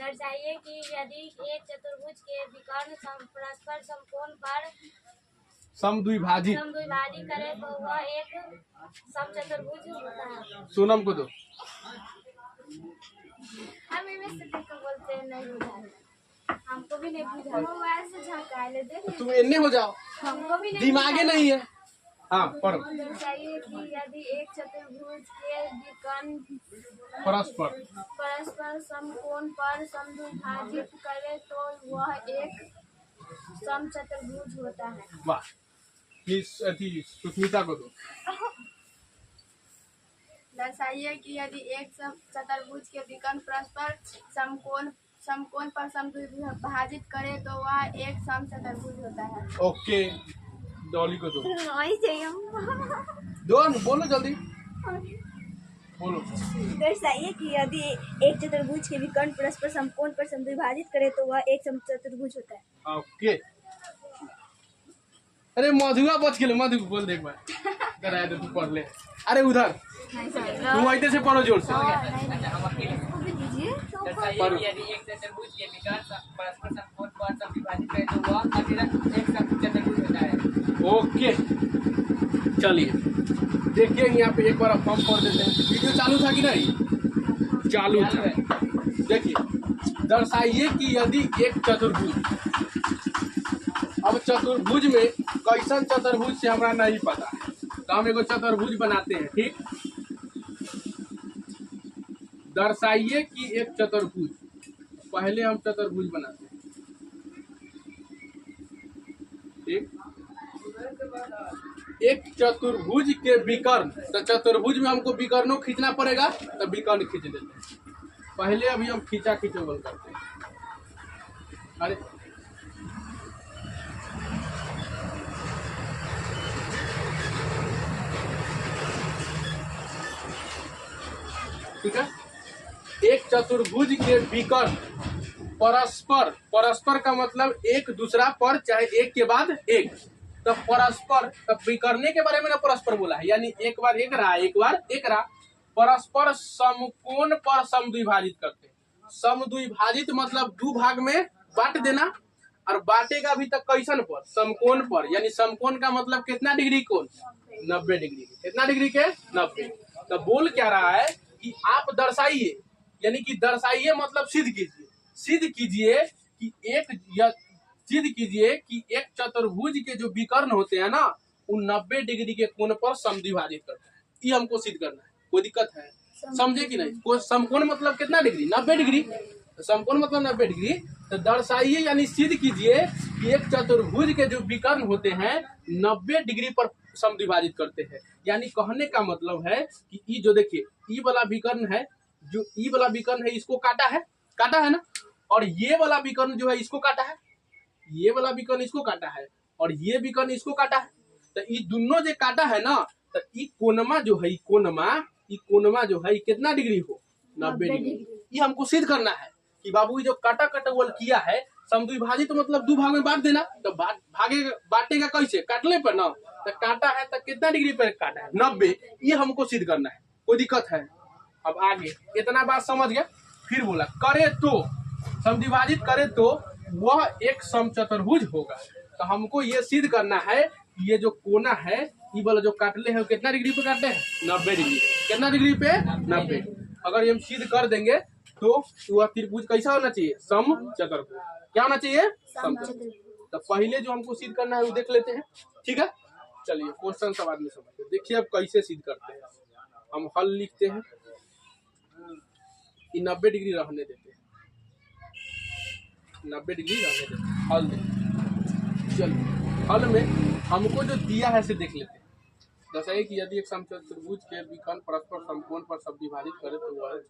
दर्शाइए कि यदि एक चतुर्भुज के विकर्ण परस्पर समकोण पर समद्विभाजित करे तो वह एक समचतुर्भुज होता है। सोनम को दो। हम इनमें से बोलते हैं नहीं बुझा, हमको भी नहीं बुझा, वो ऐसे झटका ले दे। तुम इन्ने हो जाओ, हमको भी नहीं दिमागे नहीं है। हाँ पढ़ो। दर्शाइए कि यदि एक चतुर्भुज के विकर्ण परस्पर समकोण पर समद्विभाजित करे तो वह एक समचतुर्भुज होता है। वाह, सुष्मिता को दो। दर्शाइए कि यदि एक चतुर्भुज के विकर्ण परस्पर समकोण पर समद्विभाजित करे तो वह एक समचतुर्भुज होता है। ओके, डॉली को दो। बोलो जल्दी बोलो। दर्शाइए कि यदि एक चतुर्भुज के विकर्ण परस्पर समकोण पर समद्विभाजित करे तो वह एक समचतुर्भुज होता है। ओके। अरे मधुआ बच गेलो, मधु को बोल दे एक बार। कराया तो तू पढ़ ले। अरे उधर तुम आइते से पढ़ो जोर से। यदि एक चतुर्भुज के विकर्ण परस्पर समकोण पर समद्विभाजित करे तो वह अतिरिक्त एक समचतुर्भुज होता है। ओके, चलिए देखिए यहाँ पे एक बार हम पढ़ देते हैं। वीडियो चालू था कि नहीं? चालू था। देखिए, दर्शाइए कि यदि एक चतुर्भुज, अब चतुर्भुज में कैसन चतुर्भुज से हमारा नहीं पता है तो हम एगो चतुर्भुज बनाते हैं। ठीक, दर्शाइए कि एक चतुर्भुज, पहले हम चतुर्भुज बनाते हैं। ठीक, एक चतुर्भुज के विकर्ण, तो चतुर्भुज में हमको विकर्णों खींचना पड़ेगा, तो विकर्ण खींच देते हैं। पहले अभी हम खींचा खींचोबल करते हैं। अरे ठीक है, एक चतुर्भुज के विकर्ण परस्पर, परस्पर का मतलब एक दूसरा पर, चाहे एक के बाद एक, तो परस्पर, तब विकर्ण के बारे में ना परस्पर बोला है, यानी एक बार एक रहा एक बार एक रहा, परस्पर समकोण पर समद्विभाजित करते हैं। समद्विभाजित मतलब दो भाग में बांट देना, और बांटेगा भी तक कैसन पर? समकोण पर, यानी समकोण का मतलब कितना डिग्री कोण? 90 डिग्री। कितना डिग्री के? 90। तो बोल क्या रहा है कि आप दर्शाइए, यानी कि दर्शाइए मतलब सिद्ध कीजिए, सिद्ध कीजिए कि सिद्ध कीजिए कि एक चतुर्भुज के जो विकर्ण होते हैं ना, उन 90 डिग्री के कोण पर समद्विभाजित करता है। ये हमको सिद्ध करना है। कोई दिक्कत है? समझे कि नहीं? कोई समकोण मतलब कितना डिग्री? 90 डिग्री। तो समकोण मतलब 90 डिग्री। तो दर्शाइए यानी सिद्ध कीजिए कि एक चतुर्भुज के जो विकर्ण होते हैं 90 डिग्री पर समद्विभाजित करते हैं। यानी कहने का मतलब है कि ई जो देखिए, ई वाला विकर्ण है, जो ई वाला विकर्ण है इसको काटा है ना, और ये वाला विकर्ण जो है इसको काटा है, ये वाला विकर्ण इसको काटा है, और ये विकर्ण इसको काटा है। तो ये दोनों जो काटा है ना, तो ई कोणमा जो है, कोणमा जो है कितना डिग्री हो? 90 डिग्री। ये हमको सिद्ध करना है कि बाबू जो काटा कटवल किया है समद्विभाजित, तो मतलब दो भाग में बांट देना। तो बांटेगा कैसे? काटने पर ना। तो काटा है तो कितना डिग्री पर काटा है? 90। ये हमको सिद्ध करना है। कोई दिक्कत है? अब आगे इतना बात समझ गया। फिर बोला करे तो, समद्विभाजित करे तो वह एक समचतुर्भुज होगा। तो हमको ये सिद्ध करना है कि ये जो कोना है, ये वाला जो काटले है कितना डिग्री पे काटे हैं? 90 डिग्री। कितना डिग्री पे? 90। अगर हम सिद्ध कर देंगे तो वह त्रिभुज कैसा होना चाहिए? समचतुर्भुज। क्या होना चाहिए? समचतुर्भुज। तो पहले जो हमको सिद्ध करना है वो देख लेते हैं। ठीक है, चलिए क्वेश्चन सब आदमी समझते हैं। देखिए अब कैसे सिद्ध करते हैं। हम हल लिखते हैं, 90 डिग्री रहने देते हैं, 90 डिग्री रहने देते हैं, हल देते। चलिए हल में हमको जो दिया है से देख लेते हैं। जैसे कि यदि एक समचतुर्भुज के विकर्ण परस्पर समकोण पर समद्विभाजित करे तो वह,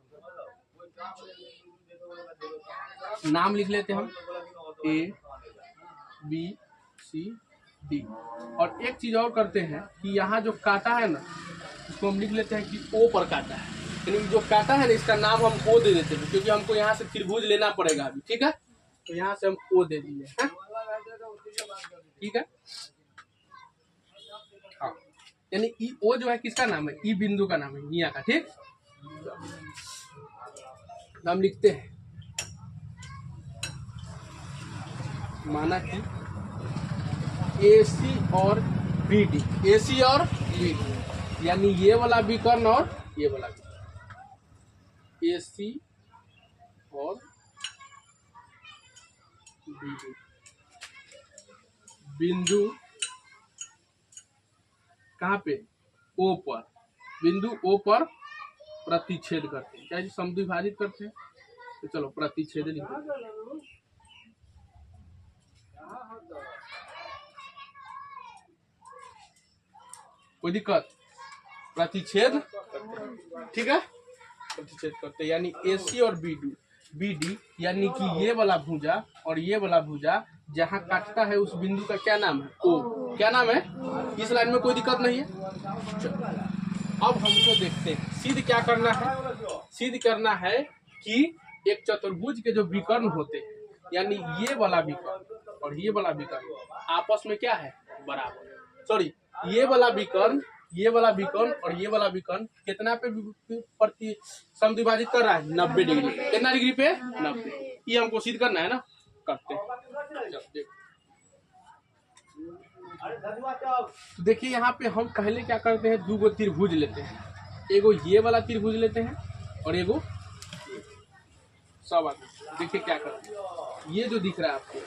नाम लिख लेते हैं हम A B C D। और एक चीज और करते हैं कि यहाँ जो काटा है ना, इसको हम लिख लेते हैं कि O पर काटा है, यानी जो काटा है ना इसका नाम हम O दे देते हैं, क्योंकि हमको यहाँ से त्रिभुज लेना पड़ेगा अभी। ठीक है, तो यहाँ से हम O दे दिए। ठीक है, हाँ, यानी ई O जो है किसका नाम है? ई बिंदु का नाम है, मियाँ का। ठीक, हम लिखते हैं माना कि AC और BD, AC और BD, यानी ये वाला विकर्ण और ये वाला विकर्ण, AC और BD बिंदु कहाँ पे, O पर, बिंदु O पर प्रतिच्छेद करते हैं। क्या जी समद्विभाजित करते हैं? तो चलो प्रतिच्छेद लिखते हैं। कोई दिक्कत? प्रतिच्छेद, ठीक है, प्रतिच्छेद करते हैं, यानी AC और BD यानी कि ये वाला भुजा और ये वाला भुजा जहाँ काटता है उस बिंदु का क्या नाम है? O। क्या नाम है? इस लाइन में कोई दिक्कत नहीं है। अब हमको देखते हैं सिद्ध क्या करना है। सिद्ध करना है कि एक चतुर्भुज के जो विकर्ण होते हैं, यानी ये वाला विकर्ण और ये वाला विकर्ण आपस में क्या है? बराबर। सॉरी, ये वाला विकर्ण और ये वाला विकर्ण कितना पे प्रति समद्विभाजित कर रहा है? 90 डिग्री। कितना डिग्री पे? 90। ये हमको सिद्ध करना है ना, करते हैं। तो देखिए यहाँ पे हम पहले क्या करते हैं, 2 गो त्रिभुज लेते हैं। एगो ये वाला त्रिभुज लेते हैं और एगो सब आगे। देखिए क्या करते हैं, ये जो दिख रहा है आपको,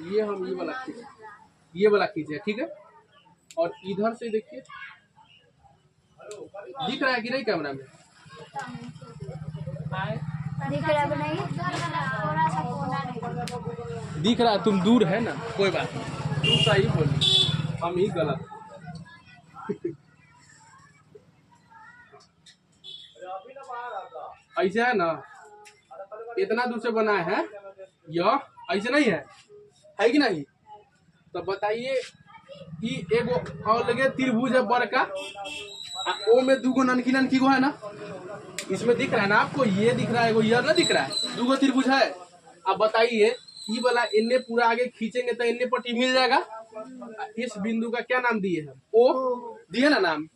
ये हम ये वाला खींचे, ठीक है। और इधर से देखिए दिख रहा है कि नहीं कैमरा में? दिख रहा है बनाइए। थोड़ा सा कोना नहीं दिख रहा है, तुम दूर है ना, कोई बात नहीं, तुम सही बोली, हम ही गलत। ऐसे है ना, इतना दूर से बनाए हैं, यह ऐसे नहीं है कि नहीं? तो बताइए कि एगो अलगे त्रिभुज है बड़का, ओ में 2 गो ननकी गो है ना, इसमें दिख रहा है ना आपको, ये दिख रहा है, एगो ये ना दिख रहा है, 2 गो त्रिभुज है। अब बताइए ई वाला इन्ने पूरा आगे खींचेंगे तो इन्ने पट्टी मिल जाएगा। इस बिंदु का क्या नाम दिए हैं? ओ दिए ना नाम।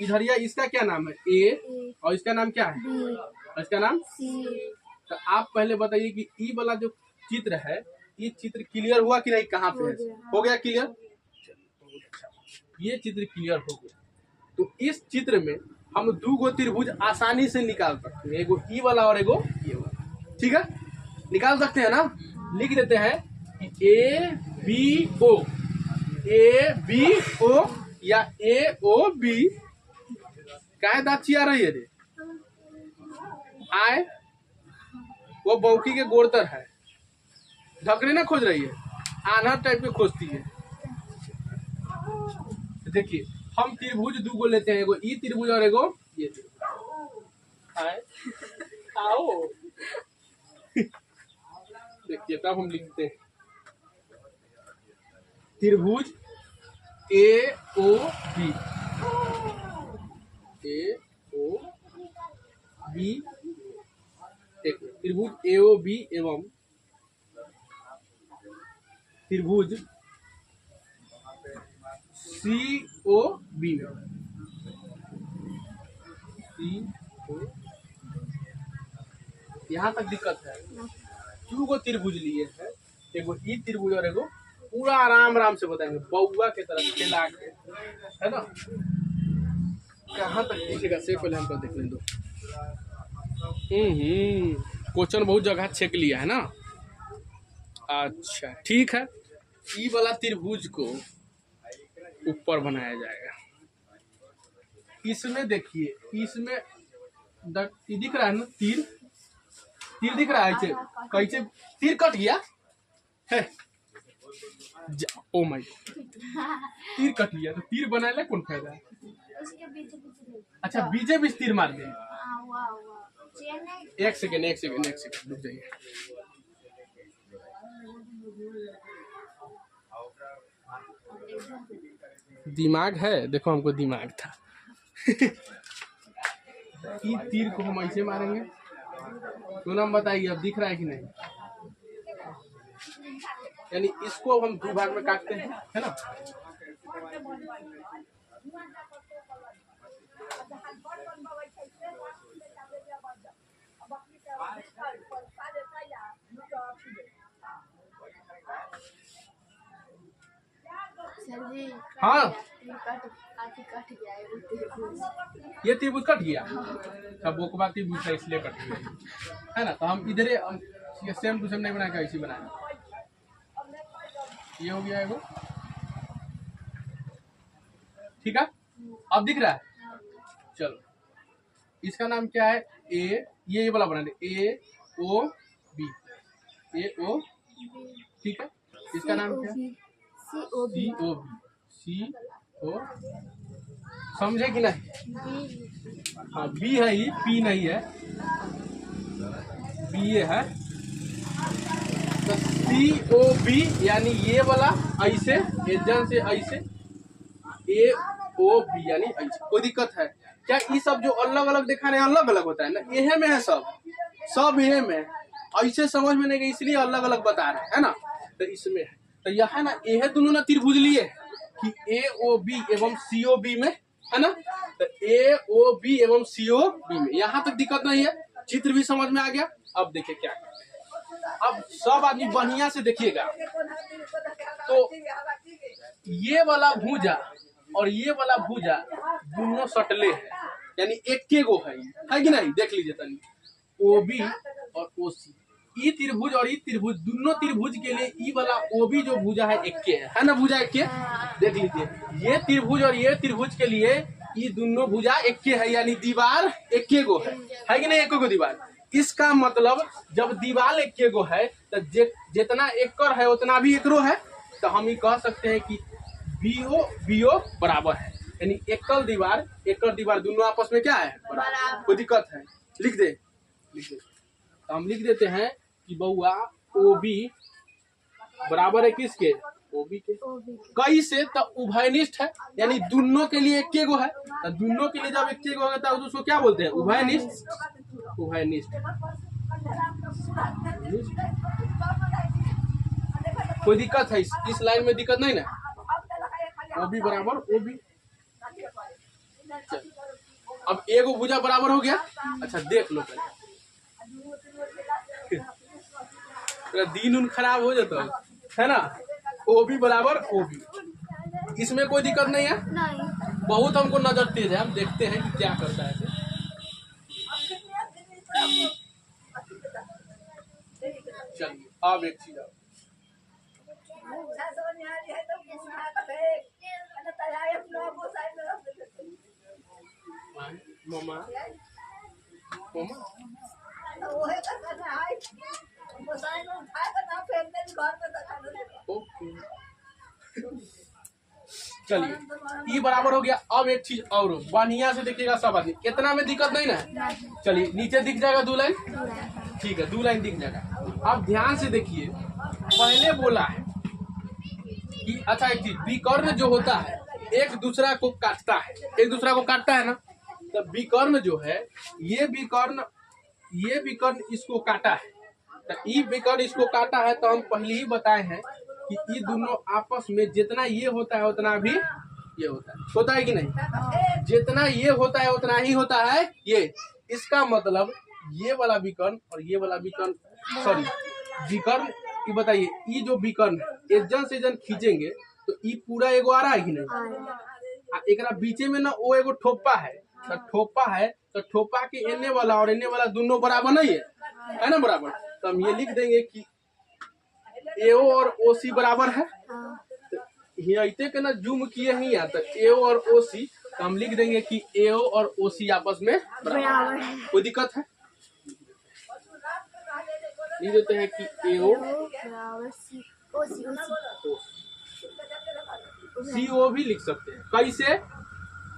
इधर इसका क्या नाम है? ए। और इसका नाम क्या है? और इसका नाम सी। तो आप पहले बताइए कि ई वाला जो चित्र है, ये चित्र क्लियर हुआ कि नहीं? कहाँ पे है? हो गया क्लियर? ये चित्र क्लियर हो गया। तो इस चित्र में हम 2 गो त्रिभुज आसानी से निकाल सकते हैं, एगो ई वाला और एगो ये वाला, ठीक है, निकाल सकते हैं ना। लिख देते हैं ABO या AOB। क्या दाची आ रही है रे? आए वो बौकी के गोड़तर है, ढकने ना खोज रही है, आनर टाइप के खोजती है। देखिए हम त्रिभुज 2 गो लेते हैं, एगो ई त्रिभुज और एगो ये त्रिभुज। आओ देखिए तब हम लिखते हैं त्रिभुज AOB त्रिभुज AOB एवं त्रिभुज COB। यहाँ तक दिक्कत है। 2 गो त्रिभुज लिए हैं, एगो ई त्रिभुज और एगो, पूरा आराम से बताएंगे बउआ के तरफ खेला के, है ना। कहाँ तक दिखेगा से पहले हमको देख लें दो। क्वेश्चन बहुत जगह चेक लिया है ना। अच्छा ठीक है, ई वाला त्रिभुज को ऊपर बनाया जाएगा। इसमें देखिए, इसमें दिख रहा है ना, तीर दिख रहा है, कैसे तीर कट गया है? ओ माय, तीर कट गया तो तीर बनाने कौन फायदा है? अच्छा बीचे बीच तीर मार दे। एक सेकेंड रुक जाइए। दिमाग है, देखो हमको दिमाग था। ये तीर को हम ऐसे मारेंगे, तो नाम बताइए अब दिख रहा है कि नहीं? यानी इसको हम 2 भाग में काटते हैं, है ना। सर जी हाँ कट गया है वो त्रिभुज। ये त्रिभुज कट गया, अब वो बात त्रिभुज था इसलिए कट गया, है ना। तो हम इधर ये सेम टू सेम नहीं बनाएगा, इसी बनाया। ये हो गया है वो, ठीक है। अब दिख रहा है, चलो इसका नाम क्या है, ए, ये वाला बना दे, ए ओ बी, ए ओ, ठीक है। इसका नाम क्या है, सी ओ सी ओ बी, सी ओ, समझे कि नहीं। हाँ बी है ही, पी नहीं है, बी ये है। तो सी ओ बी यानी ये वाला ऐसे, एजन से ऐसे, ए ओ बी यानी ऐसे। कोई दिक्कत है क्या, ये सब जो अलग अलग दिखा रहे हैं अलग अलग होता है ना, यह में है सब यह में, ऐसे समझ में नहीं गई इसलिए अलग अलग बता रहे हैं, है ना। तो इसमें है, तो यह ना यह दोनों ना त्रिभुज लिए कि ए ओ बी एवं सी ओ बी में, है ना। तो ए ओ बी एवं सी ओ बी में, यहाँ तक दिक्कत नहीं है, चित्र भी समझ में आ गया। अब देखिए क्या करते हैं, अब सब आदमी बढ़िया से देखिएगा। तो ये वाला भुजा और ये वाला भुजा दोनों सटले हैं, यानी एक के गो है कि नहीं, देख लीजिए तनी, ओ बी और ओ सी, ई त्रिभुज और ई त्रिभुज, दोनों त्रिभुज के लिए ई वाला ओ बी जो भुजा है एक के है ना, भुजा एक के। देख लीजिए ये त्रिभुज और ये त्रिभुज के लिए ये दोनों भुजा एक के है, यानी दीवार एक के गो है कि नहीं, एक गो दीवार। इसका मतलब जब दीवार एक के गो है तो जितना एकड़ है उतना भी एकरो है, तो हम ये कह सकते हैं कि बीओ बराबर है, यानी एकड़ दीवार दोनों आपस में क्या है, बराबर। कोई दिक्कत है, लिख दे। तो हम लिख देते हैं कि बउआ ओ बी बराबर है किसके, ओ बी के। कई से तो उभयनिष्ठ है, यानी दोनों के लिए एक गो है, तो दोनों के लिए जब एक गो होगा तो उसको क्या बोलते हैं, उभयनिष्ठ। कोई दिक्कत है इस लाइन में, दिक्कत नहीं ना। ओ बी बराबर ओ बी, अब एगो भुजा बराबर हो गया। अच्छा देख लो पहले, दिन उन खराब हो जाता है ना। ओ बी बराबर ओ बी, इसमें कोई दिक्कत नहीं है, बहुत हमको नजर तेज है, हम देखते हैं कि क्या करता है। चलिए अब एक चीज मामा ओके, चलिए ई बराबर हो गया। अब एक चीज और बढ़िया से देखिएगा सब आदमी, इतना में दिक्कत नहीं ना। चलिए नीचे दिख जाएगा 2 लाइन, ठीक है 2 लाइन दिख जाएगा। अब ध्यान से देखिए, पहले बोला है कि अच्छा एक चीज, विकर्ण जो होता है एक दूसरा को काटता है, है ना। तो विकर्ण जो है, ये विकर्ण इसको काटा है, तो ये विकर्ण इसको काटा है। तो हम पहले ही बताए हैं कि ये दोनों आपस में जितना ये होता है उतना भी ये होता है कि नहीं, जितना ये होता है उतना ही होता है ये। इसका मतलब ये वाला विकर्ण और ये वाला विकर्ण, सॉरी विकर्ण, ये बताइए, ये जो विकर्ण एक जन से जन खींचेंगे तो ये पूरा एगो आ रहा है कि नहीं। एक बीचे में ना वो एगो ठोपा है, तो ठोपा के एने वाला और एने वाला दोनों बराबर नहीं है ना, बराबर। तो हम ये लिख देंगे कि एओ और ओ सी बराबर है। तो के ना जूम किए ही है, तो एओ और ओ सी, तो हम लिख देंगे कि एओ और ओ सी आपस में बराबर है। कोई दिक्कत है, लिख देते हैं कि एओ सी ओ भी लिख सकते हैं। कैसे,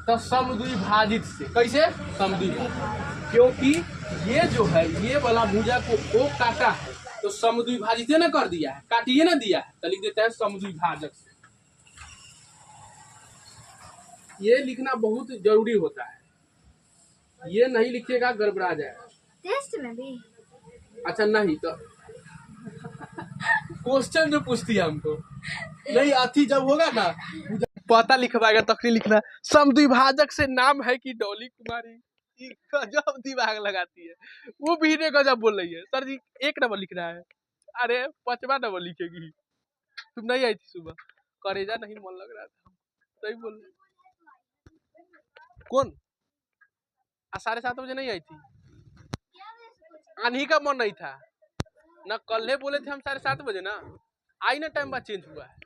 तो समद्विभाजित से। कैसे, समद्विभाजित, क्योंकि ये जो है ये वाला भुजा को ओ काटा है तो समद्विभाजित ना कर दिया है, काटिए ना दिया है, तो लिख देते हैं समद्विभाजक से। ये लिखना बहुत जरूरी होता है, ये नहीं लिखिएगा गड़बड़ा जाएगा टेस्ट में भी। अच्छा नहीं तो क्वेश्चन जो पूछती है हमको नहीं आती, जब होगा ना पता लिखवाएगा तखनी लिखना समद्विभाजक से नाम है कि डॉली कुमारी, गजब दिमाग लगाती है वो भी, ने गजब बोल रही है। सर जी 1 नंबर लिखना है, अरे 5वां नंबर लिखेगी, तुम नहीं आई थी सुबह, करेजा नहीं मन लग रहा था, सही बोल रहे। कौन 7:30 बजे नहीं आई थी? आन्ही का मन नहीं था ना, कल बोले थे हम 7:30 बजे ना, आई ना टाइम बाद चेंज हुआ है।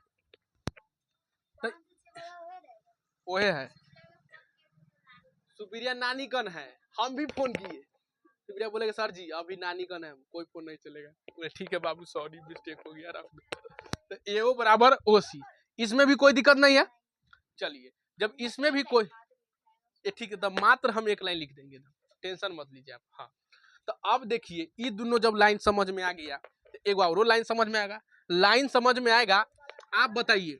ओहे है सुप्रिया नानी कन है, हम भी फोन किए, सुप्रिया बोलेगा सर जी अभी नानी कन है, कोई फोन नहीं चलेगा। बोले ठीक है बाबू सॉरी मिस्टेक हो गया। तो एओ बराबर ओसी, इसमें भी कोई दिक्कत नहीं है। चलिए जब इसमें भी कोई ठीक है तब मात्र हम एक लाइन लिख देंगे, टेंशन मत लीजिए आप। हाँ तो अब देखिए ये दोनों जब लाइन समझ में आ गया तो एक और लाइन समझ में आएगा। लाइन समझ में आएगा, आप बताइए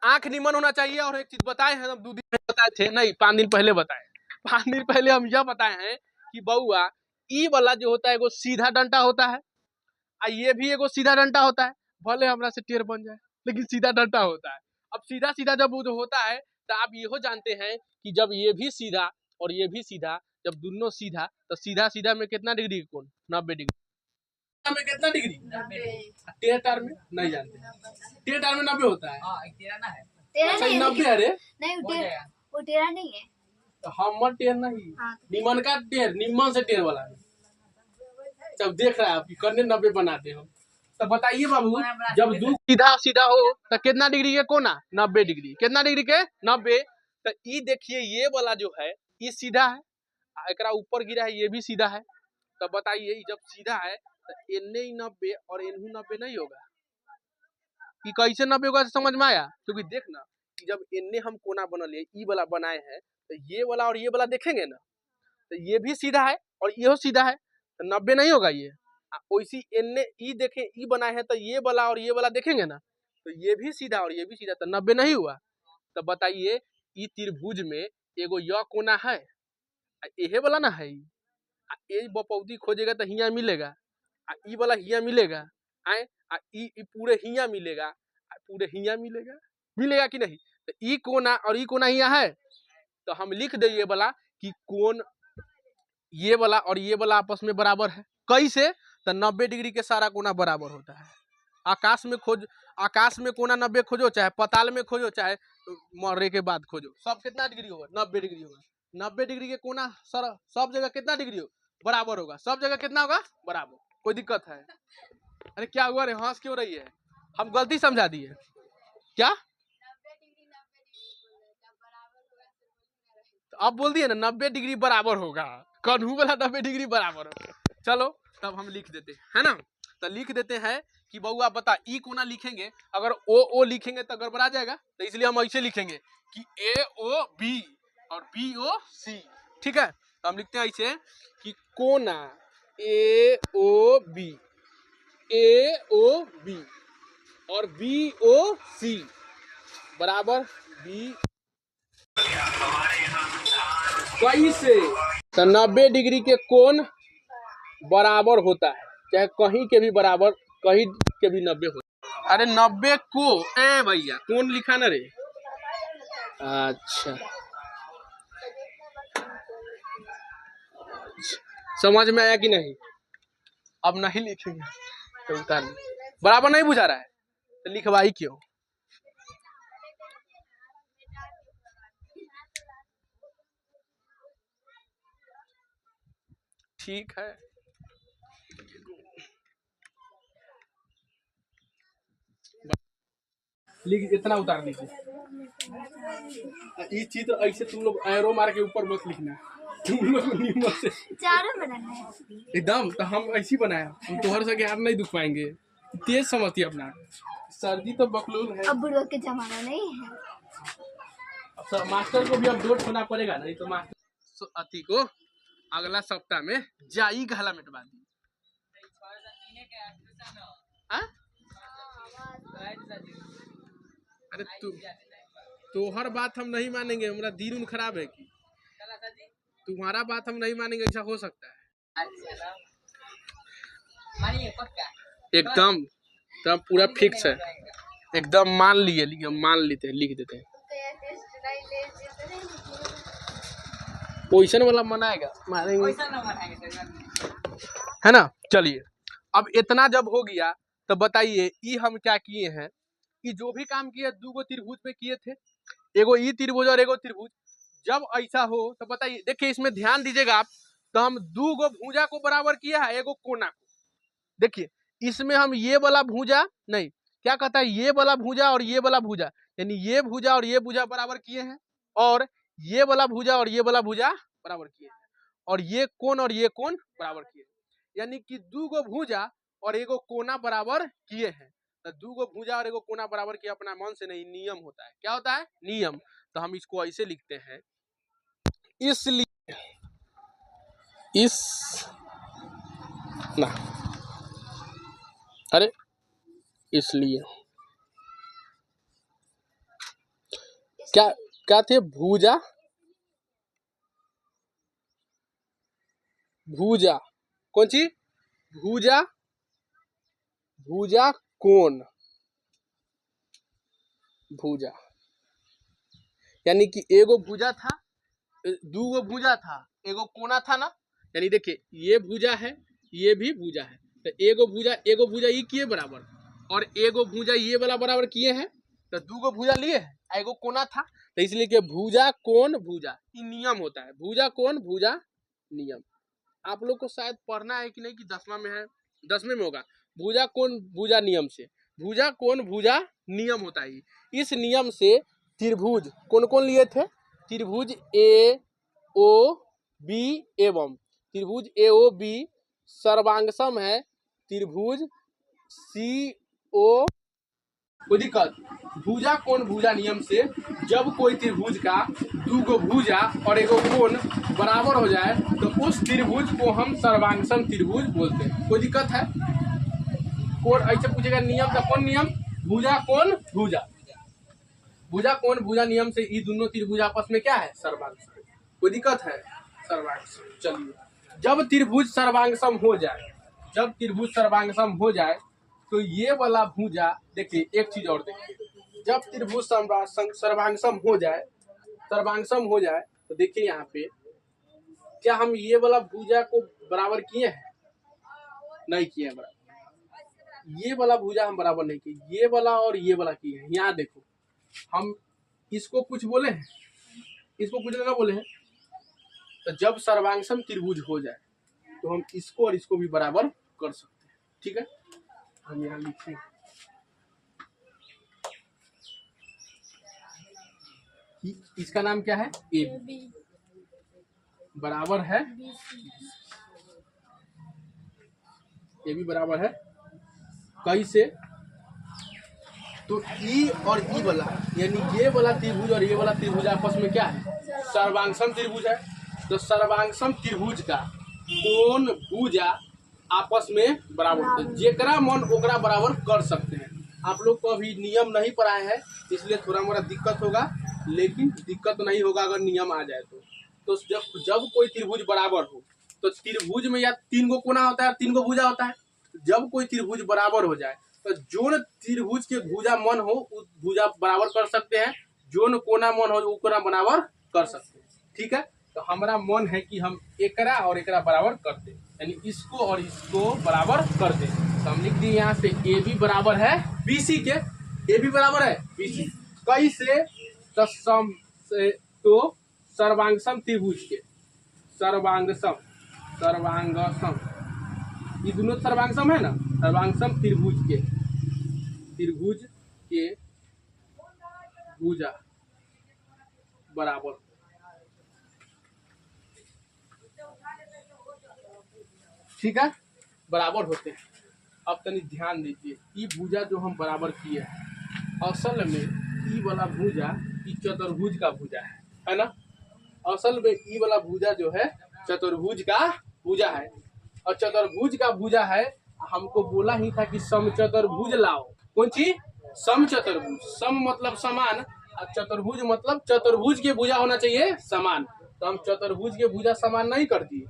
आंख निमन होना चाहिए। और एक चीज बताए हैं हम 2 दिन पहले बताए थे, नहीं 5 दिन पहले बताए, 5 दिन पहले हम यह बताए हैं कि बउआ ई वाला जो होता है एगो सीधा डंटा होता है, और ये भी एगो सीधा डंटा होता है। भले हमरा से टेढ़ बन जाए लेकिन सीधा डंटा होता है। अब सीधा सीधा जब वो जो होता है तो आप ये जानते हैं कि जब ये भी सीधा और ये भी सीधा, जब दोनों सीधा तो सीधा सीधा में कितना डिग्री कोण? 90 डिग्री में कितना डिग्री? 90। टेढ़ तार में नहीं जानते, टेढ़ तार में 90 होता है। हाँ 13 ना है, अच्छा 90 है रे, नहीं हो जाएगा। वो टेढ़ा नहीं है। तो हमर टेढ़ नहीं, हाँ। निमन का टेढ़, निमन से टेढ़ वाला। जब देख रहा है आप करने 90 बनाते हो तो बताइए बाबू जब दो सीधा सीधा हो तो कितना डिग्री के कोना? 90 डिग्री। कितना डिग्री के? 90। तो ये देखिए ये वाला जो है ये सीधा है, एकरा ऊपर गिरा है ये भी सीधा है। तो बताइए जब सीधा है तो इन्ने ही 90 और इन्हू 90 नहीं होगा? ये कैसे 90 होगा समझ में आया? क्योंकि देखना कि जब इन्ने हम कोना बनल है ई वाला बनाए हैं तो ये वाला और ये वाला देखेंगे ना तो ये भी सीधा है और ये सीधा है तो 90 नहीं होगा ये। वैसी इन्ने ई देखें ई बनाए हैं तो ये वाला और ये वाला देखेंगे ना तो ये भी सीधा और ये भी सीधा, तो 90 नहीं हुआ। तो बताइए ई त्रिभुज में एगो यह कोना है, यही वाला ना है, ये बपौती खोजेगा तो हिया मिलेगा, ई वाला हिया मिलेगा, आए ई पूरे हिया मिलेगा, पूरे हिया मिलेगा, मिलेगा कि नहीं? तो ई कोना और ई कोना हिया है तो हम लिख दे ये वाला कि कोण ये वाला और ये वाला आपस में बराबर है। कैसे? तो 90 डिग्री के सारा कोना बराबर होता है। आकाश में खोज, आकाश में कोना 90 खोजो, चाहे पताल में खोजो, चाहे मरने के बाद खोजो, सब कितना डिग्री होगा? 90 डिग्री होगा। 90 डिग्री के कोना सर सब जगह कितना डिग्री हो? बराबर होगा। सब जगह कितना होगा? बराबर। कोई दिक्कत है? अरे क्या हुआ रे, हंस क्यों रही है? हम गलती समझा दिए क्या? तो अब बोल दिए ना 90 डिग्री बराबर होगा, कन्हू वाला 90 डिग्री बराबर होगा। चलो तब हम लिख देते है ना, तो लिख देते हैं कि बउआ बता ई कोना लिखेंगे, अगर ओ लिखेंगे तो गड़बड़ा जाएगा, तो इसलिए हम ऐसे लिखेंगे कि AOB और BOC। ठीक है, तो हम लिखते हैं ऐसे कि कोना AOB और BOC बराबर B। कैसे? तो 90 डिग्री के कोण बराबर होता है, चाहे कहीं के भी बराबर, कहीं के भी 90 होता है। अरे 90 को ए भैया कोण लिखा ना रे? अच्छा समझ में आया कि नहीं? अब नहीं लिखेंगे तो उतार, बराबर नहीं बुझा रहा है तो लिखवाई क्यों? ठीक है लिख, इतना उतार लीजिए। ये चित्र ऐसे तुम लोग एरो मार के ऊपर मत लिखना, तुम लोग नीमत से चारों बनाना है एकदम। तो हम ऐसी बनाया, हम तोहर से हाथ नहीं दुख पाएंगे, तेज समझती अपना। सर्दी तो बकलोल है, अब बुढ़ो के जमाना नहीं है। अब मास्टर को भी अब डोट होना पड़ेगा, नहीं तो मास्टर अति को अगला सप्ताह में जाई गहला मिटवा दी। अरे तोहर बात हम नहीं मानेंगे, हमारा दिन खराब है कि तुम्हारा बात हम नहीं मानेंगे, ऐसा हो सकता है? एकदम तो पूरा फिक्स है, एकदम मान लिए, मान लेते हैं, लिख देते हैं। क्वेश्चन वाला मनाएगा, मारेंगे है ना। चलिए अब इतना जब हो गया तो बताइए ये हम क्या किए हैं कि जो भी काम किए दो गो त्रिभुज पे किए थे, एगो ई त्रिभुज और एगो त्रिभुज। जब ऐसा हो तो बताइए, देखिए इसमें ध्यान दीजिएगा आप, तो हम दो गो भुजा को बराबर किया है एगो कोना को। देखिए इसमें हम ये वाला भुजा नहीं, क्या कहता है, ये वाला भुजा और ये वाला भुजा, यानी ये भुजा और ये भुजा बराबर किए हैं, और ये वाला भुजा और ये वाला भुजा बराबर किए हैं, और ये कोण और ये कोण बराबर किए हैं। यानी कि दो गो भुजा और एगो कोना बराबर किए हैं। तो दो गो भुजा और एगो कोना बराबर किया अपना मन से नहीं, नियम होता है। क्या होता है? नियम। तो हम इसको ऐसे लिखते हैं, इसलिए इस ना, अरे इसलिए क्या क्या थे, भुजा भुजा कौन सी भुजा, भुजा कोण, भुजा यानी कि एगो भुजा था, दो गो भुजा था, एगो कोना था ना। यानी देखिए ये भुजा है, ये भी भुजा है, तो एगो भुजा ये किए बराबर, और एगो भुजा ये वाला बराबर किए हैं, तो दो गो भुजा लिए हैं, एगो कोना था, तो इसलिए कि भुजा कोण भुजा, ये नियम होता है, भुजा कोण भुजा नियम। आप लोग को शायद पढ़ना है कि नहीं, कि 10वां में है, 10वें में होगा, भुजा कोण भुजा नियम से, भुजा कोण भुजा नियम होता है। इस नियम से त्रिभुज कौन कौन लिए थे, त्रिभुज ए ओ बी एवं त्रिभुज ए ओ बी सर्वांगसम है त्रिभुज सी ओ। कोई दिक्कत? भुजा कोण भुजा नियम से जब कोई त्रिभुज का दो गो भुजा और एगो कोण बराबर हो जाए तो उस त्रिभुज को हम सर्वांगसम त्रिभुज बोलते हैं। कोई दिक्कत है? कोण ऐसे पूछेगा नियम का, कौन नियम? भुजा कोण भुजा, भुजा कोण भुजा नियम से ये दोनों त्रिभुज आपस में क्या है? सर्वांगसम। कोई दिक्कत है? सर्वांगसम। चलिए जब त्रिभुज सर्वांगसम हो जाए, जब त्रिभुज सर्वांगसम हो जाए तो ये वाला भुजा, देखिए एक चीज और देखिए, जब त्रिभुज सर्वांगसम हो जाए, सर्वांगसम हो जाए तो देखिए यहाँ पे क्या हम ये वाला भुजा को बराबर किए हैं? नहीं किए हैं बराबर। ये वाला भुजा हम बराबर नहीं किए, ये वाला और ये वाला किए हैं। यहाँ देखो हम इसको कुछ बोले हैं, इसको कुछ ना बोले हैं। तो जब सर्वांगसम त्रिभुज हो जाए तो हम इसको और इसको भी बराबर कर सकते हैं। ठीक है, हम यहाँ लिखें इसका नाम क्या है? ए बी बराबर है, ए बी बराबर है कैसे? तो ई और ई वाला, यानी ये वाला त्रिभुज और ये वाला त्रिभुज आपस में क्या है? सर्वांगसम त्रिभुज है। तो सर्वांगसम त्रिभुज का कोण भुजा आपस में बराबर होते हैं, जेकरा मन ओकरा बराबर कर सकते हैं। आप लोग को अभी नियम नहीं पढ़ाए हैं, इसलिए थोड़ा मोड़ा दिक्कत होगा, लेकिन दिक्कत नहीं होगा अगर नियम आ जाए तो जब कोई त्रिभुज बराबर हो, तो त्रिभुज में या 3 गो कोना होता है, 3 गो भुजा होता है। जब कोई त्रिभुज बराबर हो जाए तो जोन त्रिभुज के भुजा मन हो उस भुजा बराबर कर सकते हैं, जोन कोना मन हो वो कोना बराबर कर सकते हैं। ठीक है, तो हमारा मन है कि हम एकरा और एकरा बराबर कर दे, यानी इसको और इसको बराबर कर दे। तो हम लिख दिए यहाँ से ए बी बराबर है बीसी के, ए बी बराबर है बीसी कैसे? तो सर्वांगसम त्रिभुज के, सर्वांगसम ये दोनों सर्वांगसम है ना, सर्वांगसम त्रिभुज के भुजा बराबर, ठीक है, बराबर होते हैं। अब तनी ध्यान दीजिए, ये भुजा जो हम बराबर किए हैं, असल में ई वाला भुजा ई चतुर्भुज का भुजा है ना? असल में ई वाला भुजा जो है चतुर्भुज का भुजा है, और चतुर्भुज का भुजा है। हमको बोला ही था कि समचतुर्भुज लाओ। कौन सी? समचतुर्भुज। सम मतलब समान, और चतुर्भुज मतलब चतुर्भुज के भुजा होना चाहिए समान। तो हम चतुर्भुज के भुजा समान नहीं कर दिए,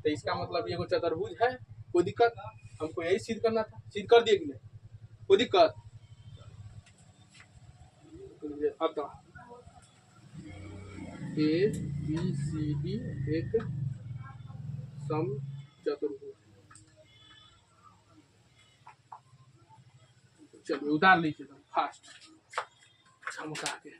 तो इसका मतलब ये कोई चतुर्भुज है। कोई दिक्कत? हमको यही सिद्ध करना था, सिद्ध कर दिए कि नहीं? कोई दिक्कत? अतः ए बी सी डी एक समचतुर्भुज। चलिए उतार लीजिए तो फास्ट चमका के।